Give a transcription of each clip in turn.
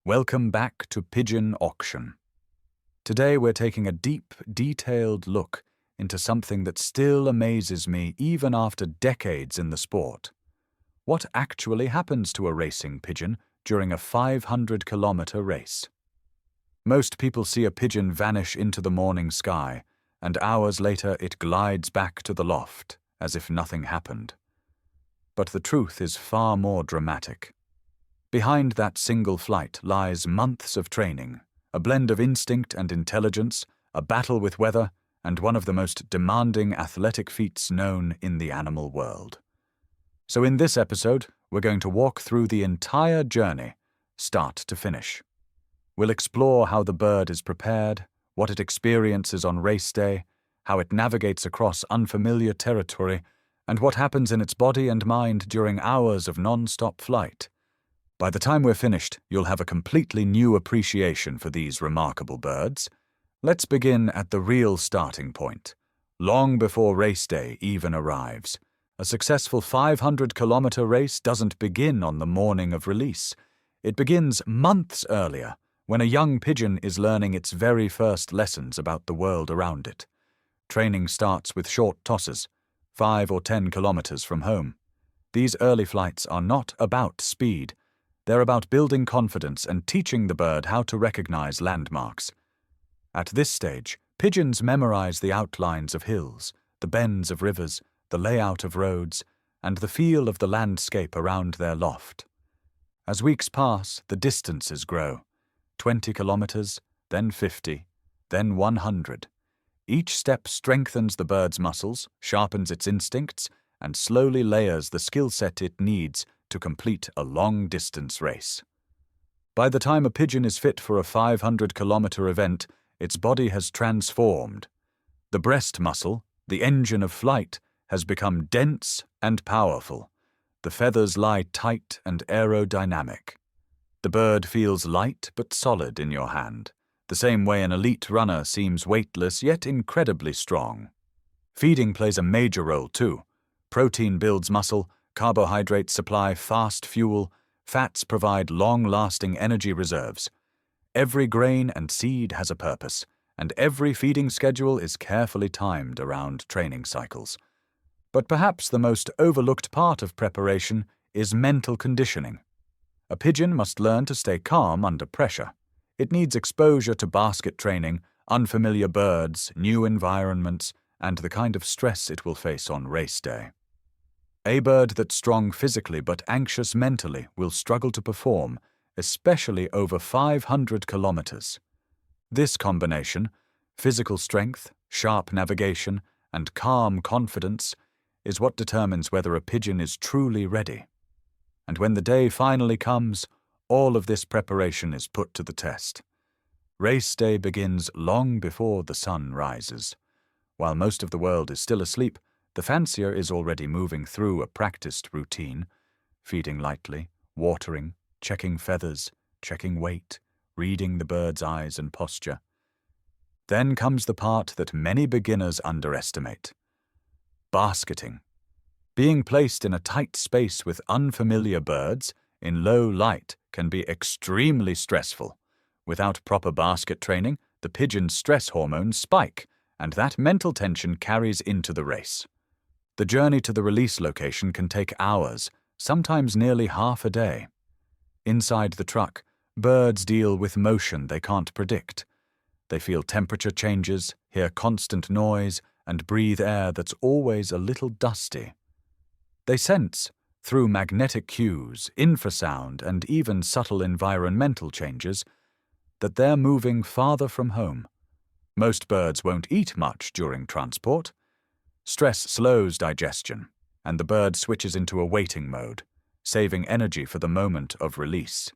Welcome back to Pigeon Auction. Today we're taking a deep, detailed look into something that still amazes me even after decades in the sport. What actually happens to a racing pigeon during a 500-kilometer race? Most people see a pigeon vanish into the morning sky, and hours later it glides back to the loft, as if nothing happened. But the truth is far more dramatic. Behind that single flight lies months of training, a blend of instinct and intelligence, a battle with weather, and one of the most demanding athletic feats known in the animal world. So in this episode, we're going to walk through the entire journey, start to finish. We'll explore how the bird is prepared, what it experiences on race day, how it navigates across unfamiliar territory, and what happens in its body and mind during hours of non-stop flight. By the time we're finished, you'll have a completely new appreciation for these remarkable birds. Let's begin at the real starting point, long before race day even arrives. A successful 500-kilometer race doesn't begin on the morning of release. It begins months earlier, when a young pigeon is learning its very first lessons about the world around it. Training starts with short tosses, 5 or 10 kilometers from home. These early flights are not about speed. They're about building confidence and teaching the bird how to recognize landmarks. At this stage, pigeons memorize the outlines of hills, the bends of rivers, the layout of roads, and the feel of the landscape around their loft. As weeks pass, the distances grow. 20 kilometers, then 50, then 100. Each step strengthens the bird's muscles, sharpens its instincts, and slowly layers the skill set it needs to complete a long-distance race. By the time a pigeon is fit for a 500-kilometer event, its body has transformed. The breast muscle, the engine of flight, has become dense and powerful. The feathers lie tight and aerodynamic. The bird feels light but solid in your hand, the same way an elite runner seems weightless yet incredibly strong. Feeding plays a major role too. Protein builds muscle, carbohydrates supply fast fuel, fats provide long-lasting energy reserves. Every grain and seed has a purpose, and every feeding schedule is carefully timed around training cycles. But perhaps the most overlooked part of preparation is mental conditioning. A pigeon must learn to stay calm under pressure. It needs exposure to basket training, unfamiliar birds, new environments, and the kind of stress it will face on race day. A bird that's strong physically but anxious mentally will struggle to perform, especially over 500 kilometers. This combination, physical strength, sharp navigation, and calm confidence, is what determines whether a pigeon is truly ready. And when the day finally comes, all of this preparation is put to the test. Race day begins long before the sun rises. While most of the world is still asleep, the fancier is already moving through a practiced routine, feeding lightly, watering, checking feathers, checking weight, reading the bird's eyes and posture. Then comes the part that many beginners underestimate: basketing. Being placed in a tight space with unfamiliar birds, in low light, can be extremely stressful. Without proper basket training, the pigeon's stress hormones spike, and that mental tension carries into the race. The journey to the release location can take hours, sometimes nearly half a day. Inside the truck, birds deal with motion they can't predict. They feel temperature changes, hear constant noise, and breathe air that's always a little dusty. They sense, through magnetic cues, infrasound, and even subtle environmental changes, that they're moving farther from home. Most birds won't eat much during transport. Stress slows digestion, and the bird switches into a waiting mode, saving energy for the moment of release.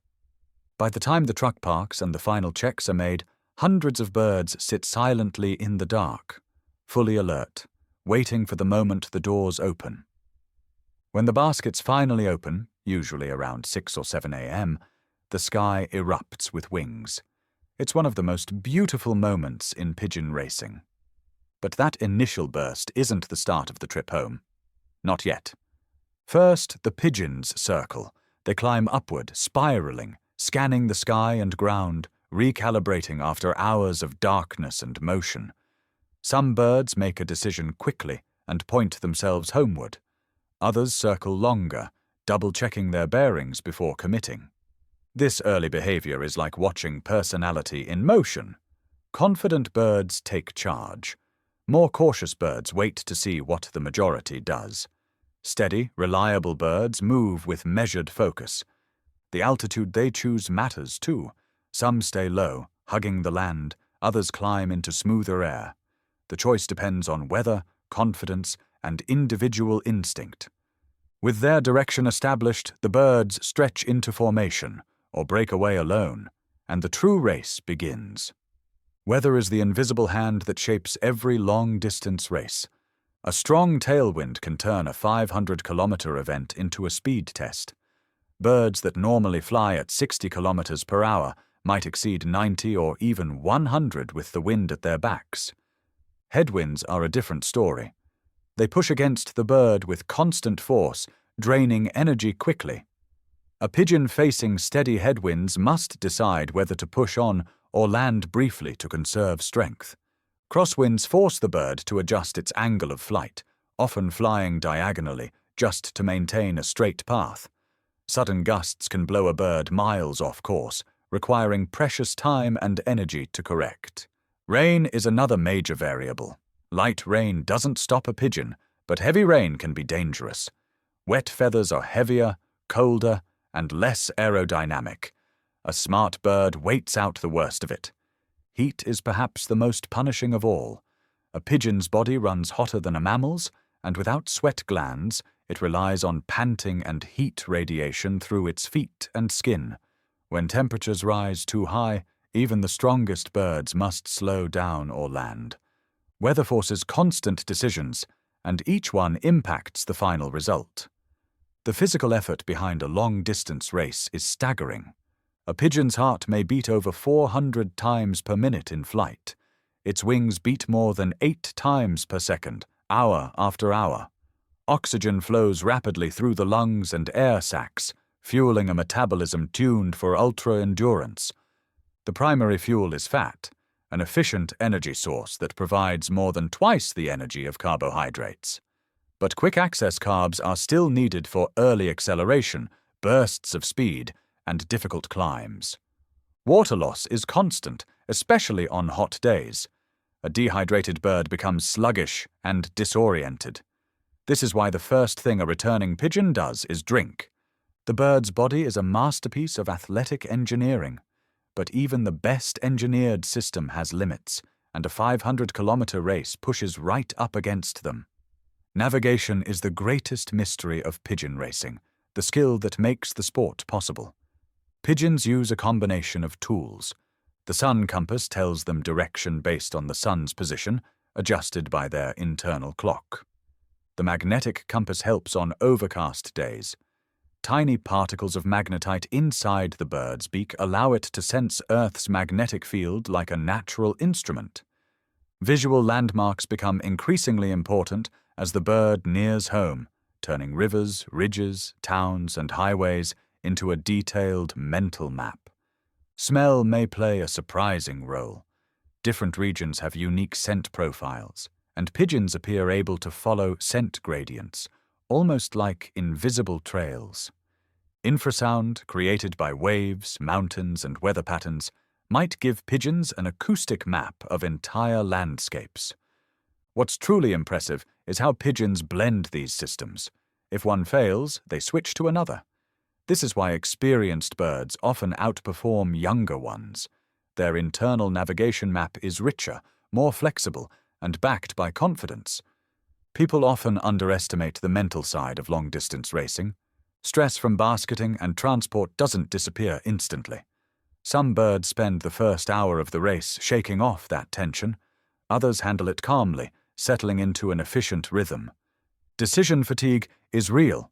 By the time the truck parks and the final checks are made, hundreds of birds sit silently in the dark, fully alert, waiting for the moment the doors open. When the baskets finally open, usually around 6 or 7 a.m., the sky erupts with wings. It's one of the most beautiful moments in pigeon racing. But that initial burst isn't the start of the trip home. Not yet. First, the pigeons circle. They climb upward, spiraling, scanning the sky and ground, recalibrating after hours of darkness and motion. Some birds make a decision quickly and point themselves homeward. Others circle longer, double-checking their bearings before committing. This early behavior is like watching personality in motion. Confident birds take charge. More cautious birds wait to see what the majority does. Steady, reliable birds move with measured focus. The altitude they choose matters too. Some stay low, hugging the land, others climb into smoother air. The choice depends on weather, confidence, and individual instinct. With their direction established, the birds stretch into formation, or break away alone, and the true race begins. Weather is the invisible hand that shapes every long-distance race. A strong tailwind can turn a 500-kilometer event into a speed test. Birds that normally fly at 60 kilometers per hour might exceed 90 or even 100 with the wind at their backs. Headwinds are a different story. They push against the bird with constant force, draining energy quickly. A pigeon facing steady headwinds must decide whether to push on or land briefly to conserve strength. Crosswinds force the bird to adjust its angle of flight, often flying diagonally, just to maintain a straight path. Sudden gusts can blow a bird miles off course, requiring precious time and energy to correct. Rain is another major variable. Light rain doesn't stop a pigeon, but heavy rain can be dangerous. Wet feathers are heavier, colder, and less aerodynamic. A smart bird waits out the worst of it. Heat is perhaps the most punishing of all. A pigeon's body runs hotter than a mammal's, and without sweat glands, it relies on panting and heat radiation through its feet and skin. When temperatures rise too high, even the strongest birds must slow down or land. Weather forces constant decisions, and each one impacts the final result. The physical effort behind a long-distance race is staggering. A pigeon's heart may beat over 400 times per minute in flight. Its wings beat more than 8 times per second, hour after hour. Oxygen flows rapidly through the lungs and air sacs, fueling a metabolism tuned for ultra-endurance. The primary fuel is fat, an efficient energy source that provides more than twice the energy of carbohydrates. But quick-access carbs are still needed for early acceleration, bursts of speed, and difficult climbs. Water loss is constant, especially on hot days. A dehydrated bird becomes sluggish and disoriented. This is why the first thing a returning pigeon does is drink. The bird's body is a masterpiece of athletic engineering. But even the best engineered system has limits, and a 500-kilometer race pushes right up against them. Navigation is the greatest mystery of pigeon racing, the skill that makes the sport possible. Pigeons use a combination of tools. The sun compass tells them direction based on the sun's position, adjusted by their internal clock. The magnetic compass helps on overcast days. Tiny particles of magnetite inside the bird's beak allow it to sense Earth's magnetic field like a natural instrument. Visual landmarks become increasingly important as the bird nears home, turning rivers, ridges, towns, and highways into a detailed mental map. Smell may play a surprising role. Different regions have unique scent profiles, and pigeons appear able to follow scent gradients, almost like invisible trails. Infrasound, created by waves, mountains, and weather patterns, might give pigeons an acoustic map of entire landscapes. What's truly impressive is how pigeons blend these systems. If one fails, they switch to another. This is why experienced birds often outperform younger ones. Their internal navigation map is richer, more flexible, and backed by confidence. People often underestimate the mental side of long-distance racing. Stress from basketing and transport doesn't disappear instantly. Some birds spend the first hour of the race shaking off that tension. Others handle it calmly, settling into an efficient rhythm. Decision fatigue is real.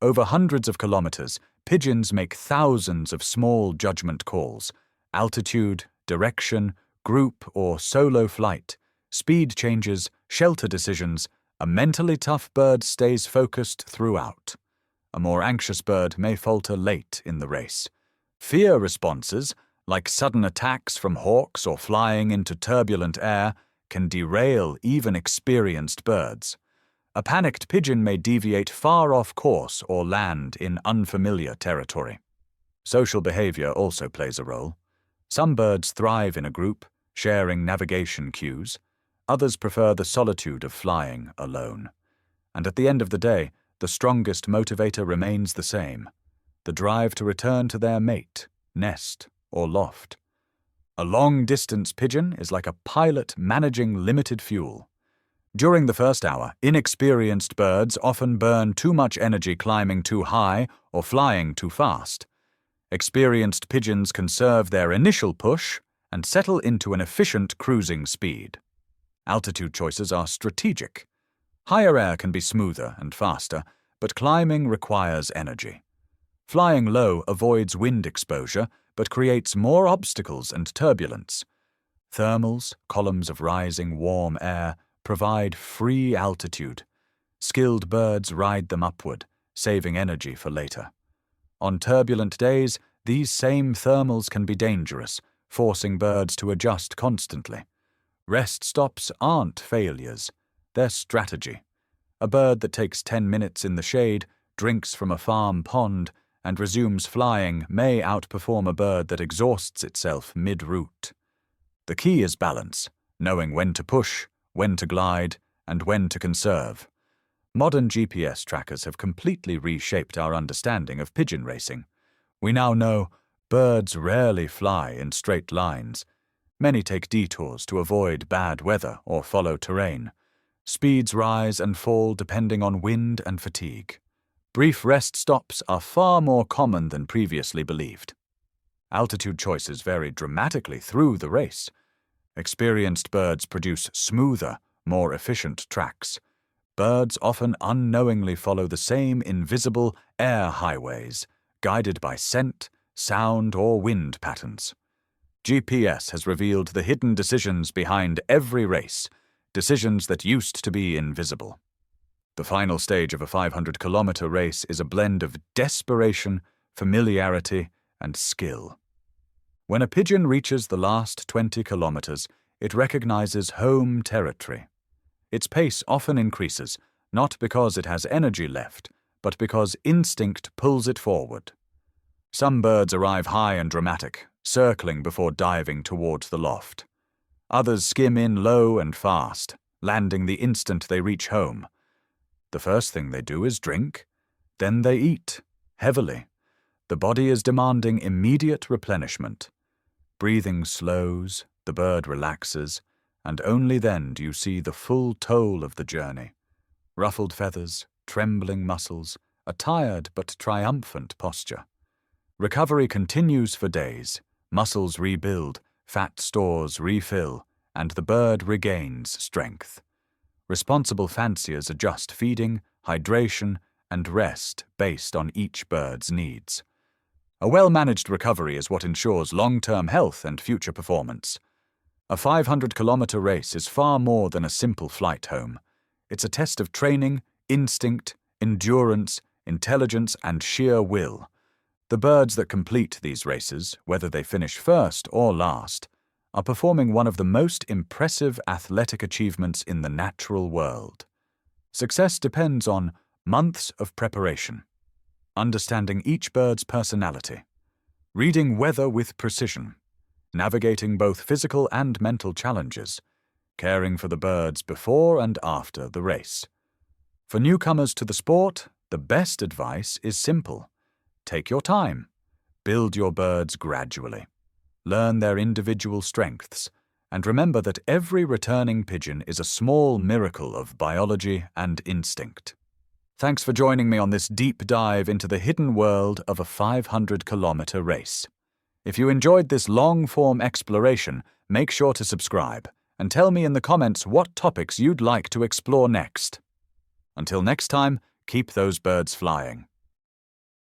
Over hundreds of kilometers, pigeons make thousands of small judgment calls: altitude, direction, group or solo flight, speed changes, shelter decisions. A mentally tough bird stays focused throughout. A more anxious bird may falter late in the race. Fear responses, like sudden attacks from hawks or flying into turbulent air, can derail even experienced birds. A panicked pigeon may deviate far off course or land in unfamiliar territory. Social behavior also plays a role. Some birds thrive in a group, sharing navigation cues. Others prefer the solitude of flying alone. And at the end of the day, the strongest motivator remains the same: the drive to return to their mate, nest, or loft. A long-distance pigeon is like a pilot managing limited fuel. During the first hour, inexperienced birds often burn too much energy climbing too high or flying too fast. Experienced pigeons conserve their initial push and settle into an efficient cruising speed. Altitude choices are strategic. Higher air can be smoother and faster, but climbing requires energy. Flying low avoids wind exposure, but creates more obstacles and turbulence. Thermals, columns of rising warm air, provide free altitude. Skilled birds ride them upward, saving energy for later. On turbulent days, these same thermals can be dangerous, forcing birds to adjust constantly. Rest stops aren't failures, they're strategy. A bird that takes 10 minutes in the shade, drinks from a farm pond, and resumes flying may outperform a bird that exhausts itself mid-route. The key is balance, knowing when to push, when to glide, and when to conserve. Modern GPS trackers have completely reshaped our understanding of pigeon racing. We now know birds rarely fly in straight lines. Many take detours to avoid bad weather or follow terrain. Speeds rise and fall depending on wind and fatigue. Brief rest stops are far more common than previously believed. Altitude choices vary dramatically through the race. Experienced birds produce smoother, more efficient tracks. Birds often unknowingly follow the same invisible air highways, guided by scent, sound, or wind patterns. GPS has revealed the hidden decisions behind every race, decisions that used to be invisible. The final stage of a 500-kilometer race is a blend of desperation, familiarity, and skill. When a pigeon reaches the last 20 kilometers, it recognizes home territory. Its pace often increases, not because it has energy left, but because instinct pulls it forward. Some birds arrive high and dramatic, circling before diving towards the loft. Others skim in low and fast, landing the instant they reach home. The first thing they do is drink, then they eat, heavily. The body is demanding immediate replenishment. Breathing slows, the bird relaxes, and only then do you see the full toll of the journey. Ruffled feathers, trembling muscles, a tired but triumphant posture. Recovery continues for days. Muscles rebuild, fat stores refill, and the bird regains strength. Responsible fanciers adjust feeding, hydration, and rest based on each bird's needs. A well-managed recovery is what ensures long-term health and future performance. A 500-kilometer race is far more than a simple flight home. It's a test of training, instinct, endurance, intelligence, and sheer will. The birds that complete these races, whether they finish first or last, are performing one of the most impressive athletic achievements in the natural world. Success depends on months of preparation, understanding each bird's personality, reading weather with precision, navigating both physical and mental challenges, caring for the birds before and after the race. For newcomers to the sport, the best advice is simple. Take your time. Build your birds gradually. Learn their individual strengths, and remember that every returning pigeon is a small miracle of biology and instinct. Thanks for joining me on this deep dive into the hidden world of a 500-kilometer race. If you enjoyed this long-form exploration, make sure to subscribe and tell me in the comments what topics you'd like to explore next. Until next time, keep those birds flying.